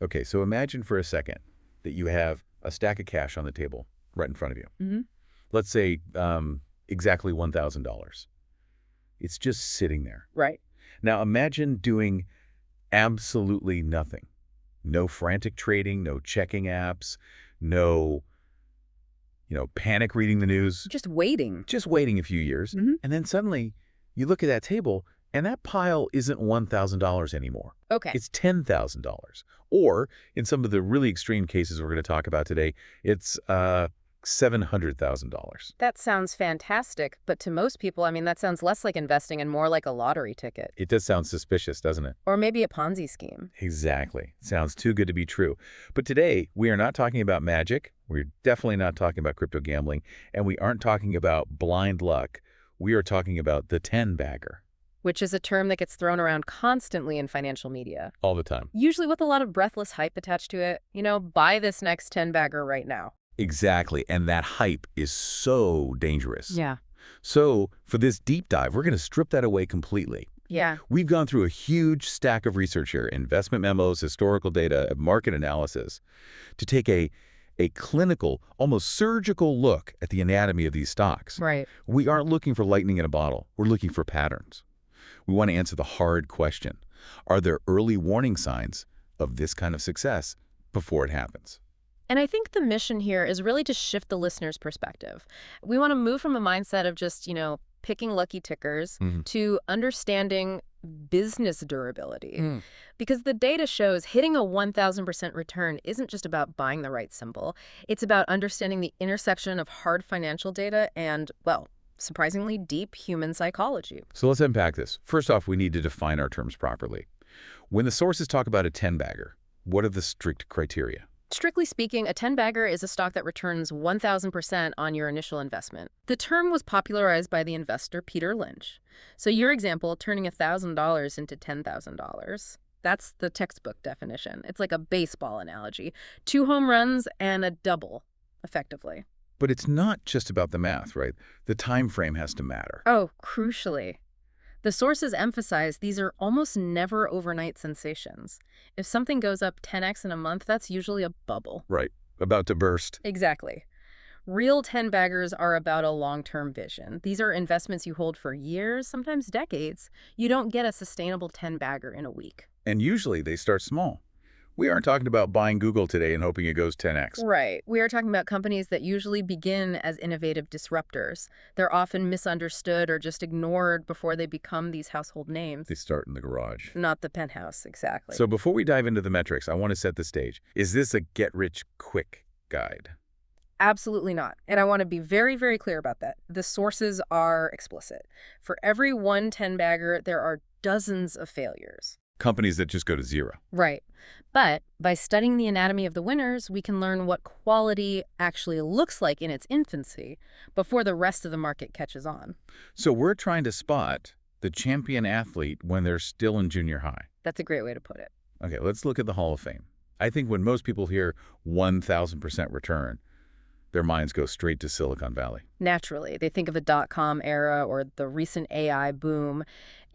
Okay, so imagine for a second that you have a stack of cash on the table right in front of you. Hmm. Let's say exactly $1,000. It's just sitting there. Right. Now imagine doing absolutely nothing. No frantic trading, no checking apps, no, panic reading the news. Just waiting. Just waiting a few years. Hmm. And then suddenly you look at that table and that pile isn't $1,000 anymore. Okay. It's $10,000. Or in some of the really extreme cases we're going to talk about today, it's $700,000. That sounds fantastic, but to most people, I mean, that sounds less like investing and more like a lottery ticket. It does sound suspicious, doesn't it? Or maybe a Ponzi scheme. Exactly. Sounds too good to be true. But today, we are not talking about magic. We're definitely not talking about crypto gambling. And we aren't talking about blind luck. We are talking about the 10-bagger. Which is a term that gets thrown around constantly in financial media. All the time. Usually with a lot of breathless hype attached to it. Buy this next 10-bagger right now. Exactly. And that hype is so dangerous. Yeah. So for this deep dive, we're going to strip that away completely. Yeah. We've gone through a huge stack of research here, investment memos, historical data, market analysis, to take a clinical, almost surgical look at the anatomy of these stocks. Right. We aren't looking for lightning in a bottle. We're looking for patterns. We want to answer the hard question. Are there early warning signs of this kind of success before it happens? And I think the mission here is really to shift the listener's perspective. We want to move from a mindset of just, picking lucky tickers to understanding business durability. Because the data shows hitting a 1,000% return isn't just about buying the right symbol. It's about understanding the intersection of hard financial data and, well, surprisingly deep human psychology. So let's unpack this. First off, we need to define our terms properly. When the sources talk about a 10-bagger, what are the strict criteria? Strictly speaking, a 10-bagger is a stock that returns 1,000% on your initial investment. The term was popularized by the investor Peter Lynch. So your example, turning $1,000 into $10,000, that's the textbook definition. It's like a baseball analogy. 2 home runs and a double, effectively. But it's not just about the math, right? The time frame has to matter. Oh, crucially. The sources emphasize these are almost never overnight sensations. If something goes up 10x in a month, that's usually a bubble. Right. About to burst. Exactly. Real 10-baggers are about a long-term vision. These are investments you hold for years, sometimes decades. You don't get a sustainable 10-bagger in a week. And usually they start small. We aren't talking about buying Google today and hoping it goes 10x. Right. We are talking about companies that usually begin as innovative disruptors. They're often misunderstood or just ignored before they become these household names. They start in the garage. Not the penthouse, exactly. So before we dive into the metrics, I want to set the stage. Is this a get-rich-quick guide? Absolutely not. And I want to be very, very clear about that. The sources are explicit. For every one 10-bagger, there are dozens of failures. Companies that just go to zero. Right. But by studying the anatomy of the winners, we can learn what quality actually looks like in its infancy before the rest of the market catches on. So we're trying to spot the champion athlete when they're still in junior high. That's a great way to put it. Okay, let's look at the Hall of Fame. I think when most people hear 1,000% return, their minds go straight to Silicon Valley. Naturally, they think of the dot-com era or the recent AI boom.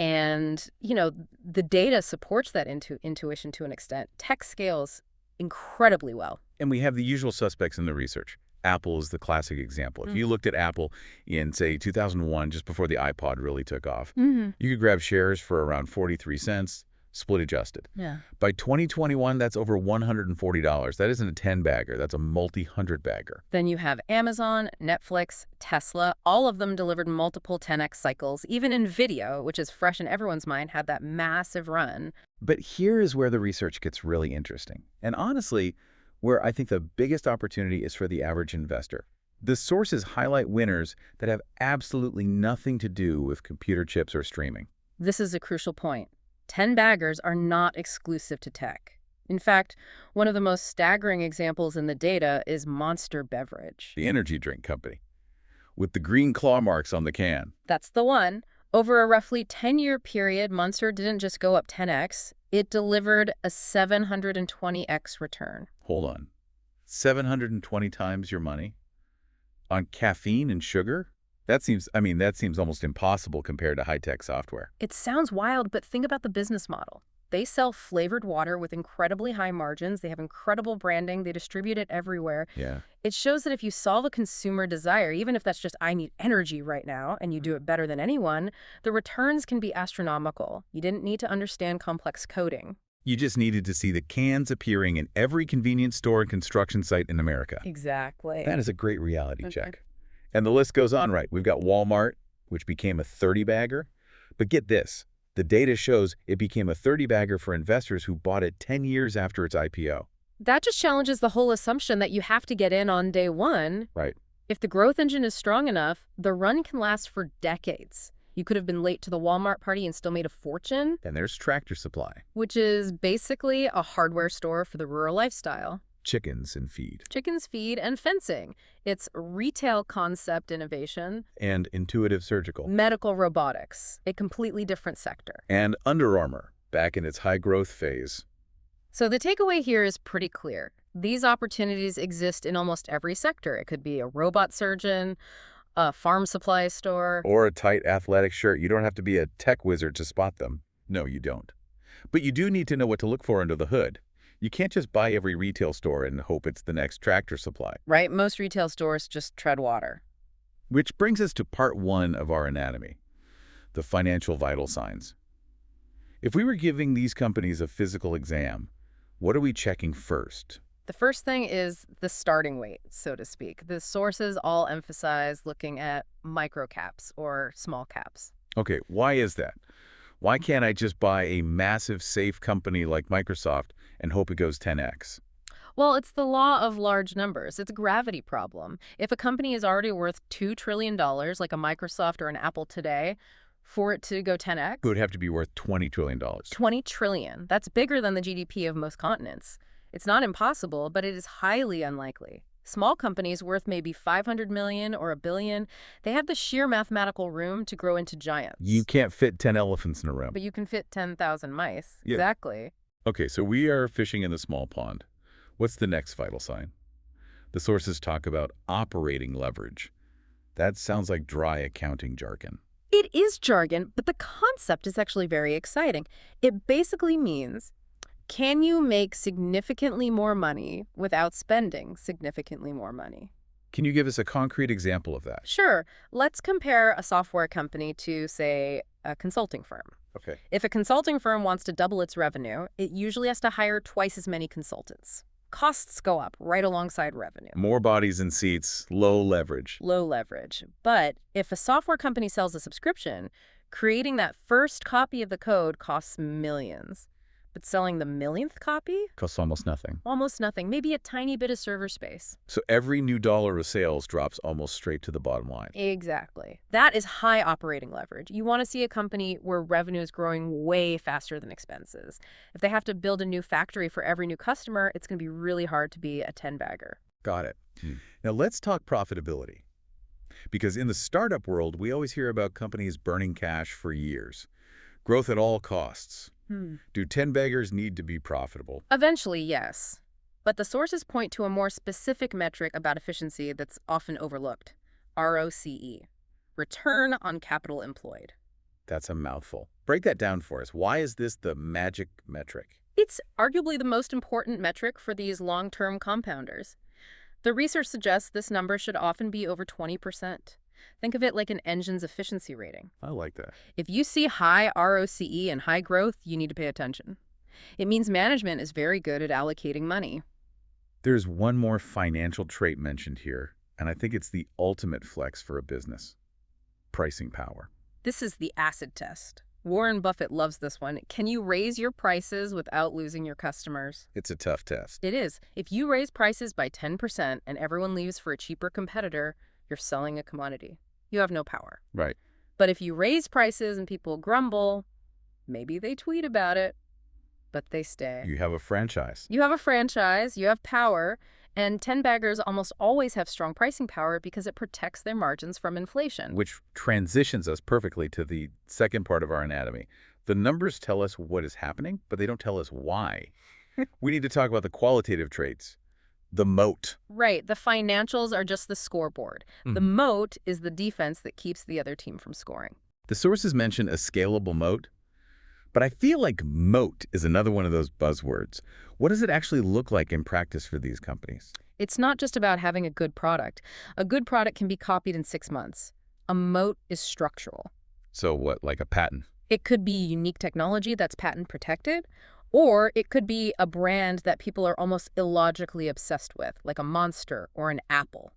And, the data supports that intuition to an extent. Tech scales incredibly well. And we have the usual suspects in the research. Apple is the classic example. If you looked at Apple in, say, 2001, just before the iPod really took off, you could grab shares for around 43 cents, split adjusted. Yeah. By 2021, that's over $140. That isn't a 10-bagger. That's a multi-100-bagger. Then you have Amazon, Netflix, Tesla. All of them delivered multiple 10x cycles. Even NVIDIA, which is fresh in everyone's mind, had that massive run. But here is where the research gets really interesting. And honestly, where I think the biggest opportunity is for the average investor. The sources highlight winners that have absolutely nothing to do with computer chips or streaming. This is a crucial point. 10-baggers are not exclusive to tech. In fact, one of the most staggering examples in the data is Monster Beverage. The energy drink company, with the green claw marks on the can. That's the one. Over a roughly 10-year period, Monster didn't just go up 10x. It delivered a 720x return. Hold on. 720 times your money? On caffeine and sugar? That seems almost impossible compared to high-tech software. It sounds wild, but think about the business model. They sell flavored water with incredibly high margins. They have incredible branding. They distribute it everywhere. Yeah. It shows that if you solve a consumer desire, even if that's just I need energy right now, and you do it better than anyone, the returns can be astronomical. You didn't need to understand complex coding. You just needed to see the cans appearing in every convenience store and construction site in America. Exactly. That is a great reality Okay. check. And the list goes on, right? We've got Walmart, which became a 30-bagger. But get this. The data shows it became a 30-bagger for investors who bought it 10 years after its IPO. That just challenges the whole assumption that you have to get in on day one. Right. If the growth engine is strong enough, the run can last for decades. You could have been late to the Walmart party and still made a fortune, And there's Tractor Supply, which is basically a hardware store for the rural lifestyle. chickens and feed, Chickens, feed, and fencing. It's retail concept innovation, and Intuitive Surgical, medical robotics, a completely different sector. and Under Armour, back in its high-growth phase. So the takeaway here is pretty clear. These opportunities exist in almost every sector. It could be a robot surgeon, a farm supply store. Or a tight athletic shirt. You don't have to be a tech wizard to spot them. No, you don't. But you do need to know what to look for under the hood. You can't just buy every retail store and hope it's the next Tractor Supply. Right? Most retail stores just tread water. Which brings us to part one of our anatomy, the financial vital signs. If we were giving these companies a physical exam, what are we checking first? The first thing is the starting weight, so to speak. The sources all emphasize looking at microcaps or small caps. Okay, why is that? Why can't I just buy a massive, safe company like Microsoft and hope it goes 10x? Well, it's the law of large numbers. It's a gravity problem. If a company is already worth $2 trillion, like a Microsoft or an Apple today, for it to go 10x, It would have to be worth $20 trillion. 20 trillion. That's bigger than the GDP of most continents. It's not impossible, but it is highly unlikely. Small companies worth maybe 500 million or $1 billion, they have the sheer mathematical room to grow into giants. You can't fit 10 elephants in a room. But you can fit 10,000 mice. Yeah. Exactly. Okay, so we are fishing in the small pond. What's the next vital sign? The sources talk about operating leverage. That sounds like dry accounting jargon. It is jargon, but the concept is actually very exciting. It basically means, can you make significantly more money without spending significantly more money? Can you give us a concrete example of that? Sure. Let's compare a software company to, say, a consulting firm. Okay. If a consulting firm wants to double its revenue, it usually has to hire twice as many consultants. Costs go up right alongside revenue. More bodies and seats, low leverage. Low leverage. But if a software company sells a subscription, creating that first copy of the code costs millions. But selling the millionth copy? Costs almost nothing. Almost nothing. Maybe a tiny bit of server space. So every new dollar of sales drops almost straight to the bottom line. Exactly. That is high operating leverage. You want to see a company where revenue is growing way faster than expenses. If they have to build a new factory for every new customer, it's going to be really hard to be a 10-bagger. Got it. Now let's talk profitability. Because in the startup world, we always hear about companies burning cash for years. Growth at all costs. Do 10-baggers need to be profitable? Eventually, yes. But the sources point to a more specific metric about efficiency that's often overlooked. ROCE. Return on capital employed. That's a mouthful. Break that down for us. Why is this the magic metric? It's arguably the most important metric for these long-term compounders. The research suggests this number should often be over 20%. Think of it like an engine's efficiency rating. I like that. If you see high ROCE and high growth, you need to pay attention. It means management is very good at allocating money. There's one more financial trait mentioned here, and I think it's the ultimate flex for a business. Pricing power. This is the acid test. Warren Buffett loves this one. Can you raise your prices without losing your customers? It's a tough test. It is. If you raise prices by 10% and everyone leaves for a cheaper competitor, you're selling a commodity. You have no power. Right. But if you raise prices and people grumble, maybe they tweet about it, but they stay. You have a franchise. You have a franchise, you have power, and 10-baggers almost always have strong pricing power because it protects their margins from inflation. Which transitions us perfectly to the second part of our anatomy. The numbers tell us what is happening, but they don't tell us why. We need to talk about the qualitative traits. The moat. Right. The financials are just the scoreboard. The moat is the defense that keeps the other team from scoring. The sources mention a scalable moat, But I feel like moat is another one of those buzzwords. What does it actually look like in practice for these companies? It's not just about having a good product. A good product can be copied in 6 months. A moat is structural. So what, like a patent? It could be unique technology that's patent protected, or it could be a brand that people are almost illogically obsessed with, like a Monster or an Apple,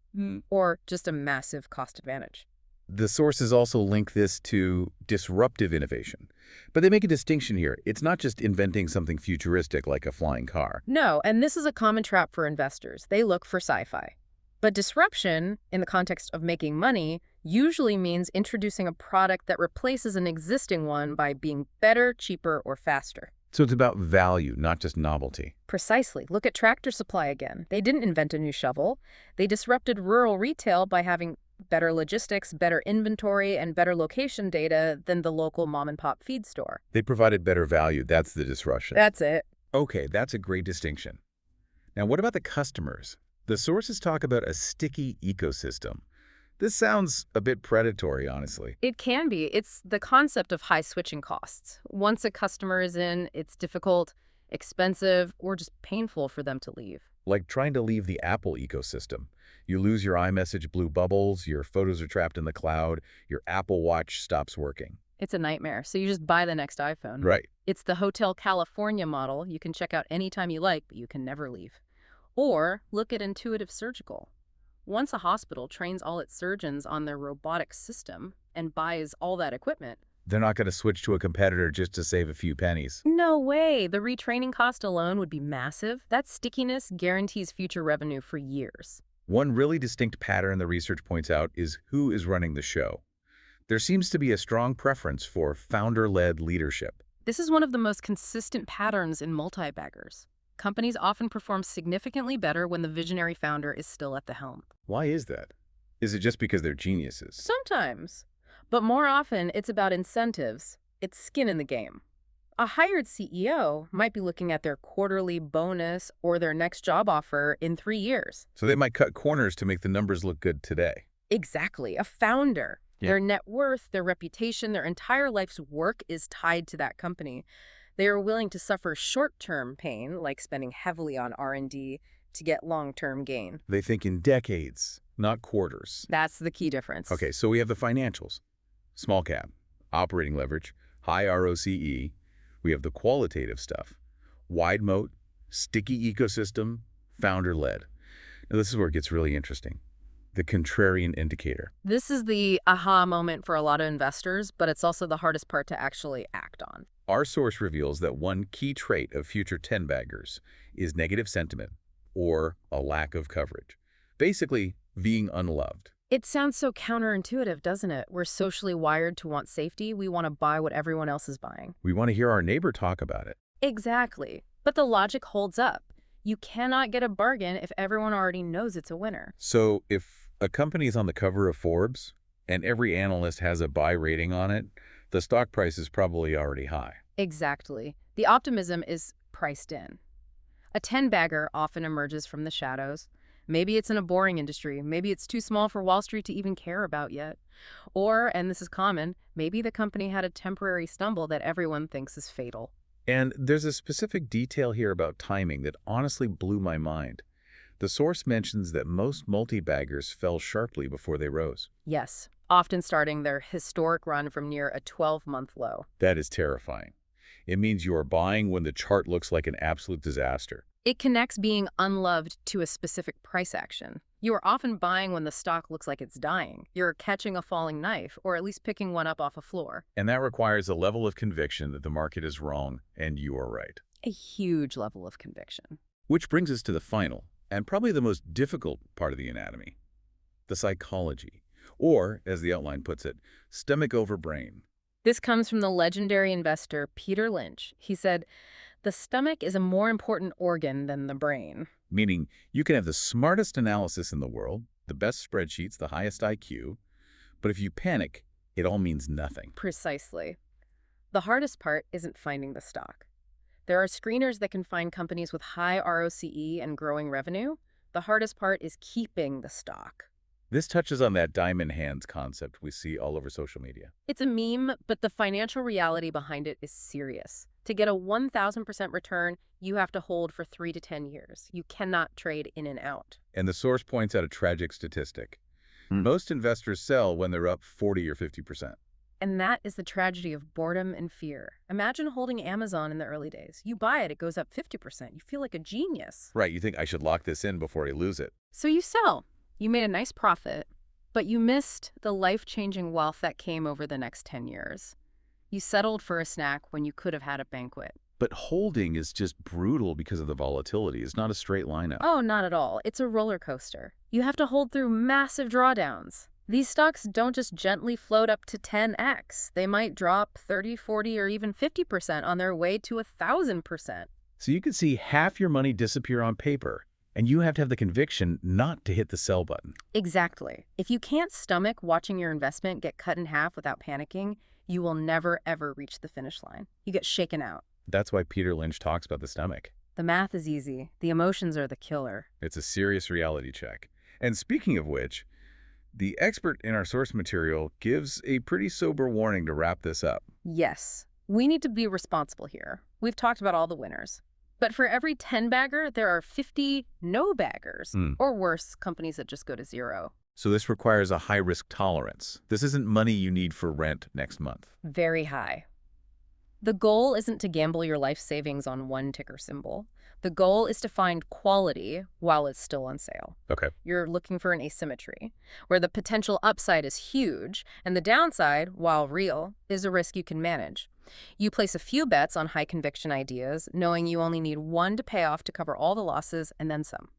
or just a massive cost advantage. The sources also link this to disruptive innovation. But they make a distinction here. It's not just inventing something futuristic like a flying car. No, and this is a common trap for investors. They look for sci-fi. But disruption, in the context of making money, usually means introducing a product that replaces an existing one by being better, cheaper, or faster. So it's about value, not just novelty. Precisely. Look at Tractor Supply again. They didn't invent a new shovel. They disrupted rural retail by having better logistics, better inventory, and better location data than the local mom-and-pop feed store. They provided better value. That's the disruption. That's it. Okay, that's a great distinction. Now, what about the customers? The sources talk about a sticky ecosystem. This sounds a bit predatory, honestly. It can be. It's the concept of high switching costs. Once a customer is in, it's difficult, expensive, or just painful for them to leave. Like trying to leave the Apple ecosystem. You lose your iMessage blue bubbles, your photos are trapped in the cloud, your Apple Watch stops working. It's a nightmare, so you just buy the next iPhone. Right. It's the Hotel California model. You can check out anytime you like, but you can never leave. Or look at Intuitive Surgical. Once a hospital trains all its surgeons on their robotic system and buys all that equipment, They're not going to switch to a competitor just to save a few pennies. no way. The retraining cost alone would be massive. That stickiness guarantees future revenue for years. One really distinct pattern the research points out is who is running the show. There seems to be a strong preference for founder-led leadership. This is one of the most consistent patterns in multi-baggers. Companies often perform significantly better when the visionary founder is still at the helm. Why is that? Is it just because they're geniuses? Sometimes. But more often, it's about incentives. It's skin in the game. A hired CEO might be looking at their quarterly bonus or their next job offer in 3 years. So they might cut corners to make the numbers look good today. Exactly. A founder. Yeah. Their net worth, their reputation, their entire life's work is tied to that company. They are willing to suffer short-term pain, like spending heavily on R&D, to get long-term gain. They think in decades, not quarters. That's the key difference. Okay, so we have the financials. Small cap, operating leverage, high ROCE. We have the qualitative stuff. Wide moat, sticky ecosystem, founder-led. Now this is where it gets really interesting. The contrarian indicator. This is the aha moment for a lot of investors, but it's also the hardest part to actually act on. Our source reveals that one key trait of future 10-baggers is negative sentiment or a lack of coverage. Basically, being unloved. It sounds so counterintuitive, doesn't it? We're socially wired to want safety. We want to buy what everyone else is buying. We want to hear our neighbor talk about it. Exactly. But the logic holds up. You cannot get a bargain if everyone already knows it's a winner. So if a company is on the cover of Forbes and every analyst has a buy rating on it, the stock price is probably already high. Exactly. The optimism is priced in. A 10-bagger often emerges from the shadows. Maybe it's in a boring industry. Maybe it's too small for Wall Street to even care about yet. Or, and this is common, maybe the company had a temporary stumble that everyone thinks is fatal. And there's a specific detail here about timing that honestly blew my mind. The source mentions that most multi-baggers fell sharply before they rose. Yes, often starting their historic run from near a 12-month low. That is terrifying. It means you are buying when the chart looks like an absolute disaster. It connects being unloved to a specific price action. You are often buying when the stock looks like it's dying. You're catching a falling knife, or at least picking one up off a floor. And that requires a level of conviction that the market is wrong and you are right. A huge level of conviction. Which brings us to the final, and probably the most difficult part of the anatomy, the psychology, or, as the outline puts it, stomach over brain. This comes from the legendary investor Peter Lynch. He said, "The stomach is a more important organ than the brain." Meaning, you can have the smartest analysis in the world, the best spreadsheets, the highest IQ, but if you panic, it all means nothing. Precisely. The hardest part isn't finding the stock. There are screeners that can find companies with high ROCE and growing revenue. The hardest part is keeping the stock. This touches on that diamond hands concept we see all over social media. It's a meme, but the financial reality behind it is serious. To get a 1,000% return, you have to hold for 3 to 10 years. You cannot trade in and out. And the source points out a tragic statistic. Most investors sell when they're up 40 or 50%. And that is the tragedy of boredom and fear. Imagine holding Amazon in the early days. You buy it, it goes up 50%. You feel like a genius. Right, you think I should lock this in before I lose it. So you sell. You made a nice profit, but you missed the life-changing wealth that came over the next 10 years. You settled for a snack when you could have had a banquet. But holding is just brutal because of the volatility. It's not a straight line up. Oh, not at all. It's a roller coaster. You have to hold through massive drawdowns. These stocks don't just gently float up to 10x. They might drop 30, 40, or even 50% on their way to 1,000%. So you could see half your money disappear on paper, and you have to have the conviction not to hit the sell button. Exactly. If you can't stomach watching your investment get cut in half without panicking, you will never, ever reach the finish line. You get shaken out. That's why Peter Lynch talks about the stomach. The math is easy. The emotions are the killer. It's a serious reality check. And speaking of which, the expert in our source material gives a pretty sober warning to wrap this up. Yes, we need to be responsible here. We've talked about all the winners. But for every 10-bagger, there are 50 no-baggers, or worse, companies that just go to zero. So this requires a high-risk tolerance. This isn't money you need for rent next month. Very high. The goal isn't to gamble your life savings on one ticker symbol. The goal is to find quality while it's still on sale. Okay. You're looking for an asymmetry, where the potential upside is huge, and the downside, while real, is a risk you can manage. You place a few bets on high-conviction ideas, knowing you only need one to pay off to cover all the losses and then some.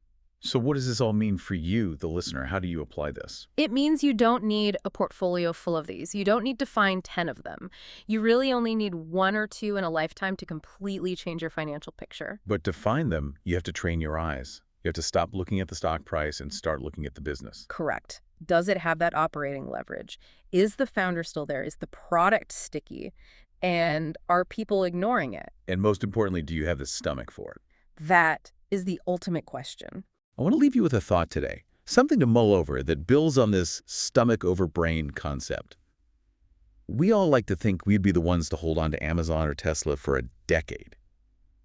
So what does this all mean for you, the listener? How do you apply this? It means you don't need a portfolio full of these. You don't need to find 10 of them. You really only need 1 or 2 in a lifetime to completely change your financial picture. But to find them, you have to train your eyes. You have to stop looking at the stock price and start looking at the business. Correct. Does it have that operating leverage? Is the founder still there? Is the product sticky? And are people ignoring it? And most importantly, do you have the stomach for it? That is the ultimate question. I want to leave you with a thought today, something to mull over that builds on this stomach over brain concept. We all like to think we'd be the ones to hold on to Amazon or Tesla for a decade.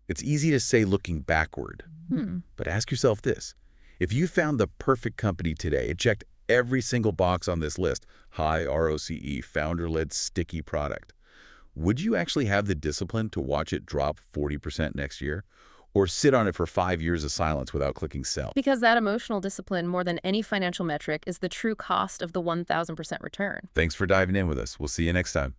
It's easy to say looking backward, but ask yourself this. If you found the perfect company today, it checked every single box on this list, high ROCE, founder-led sticky product, would you actually have the discipline to watch it drop 40% next year? Or sit on it for 5 years of silence without clicking sell? Because that emotional discipline, more than any financial metric, is the true cost of the 1,000% return. Thanks for diving in with us. We'll see you next time.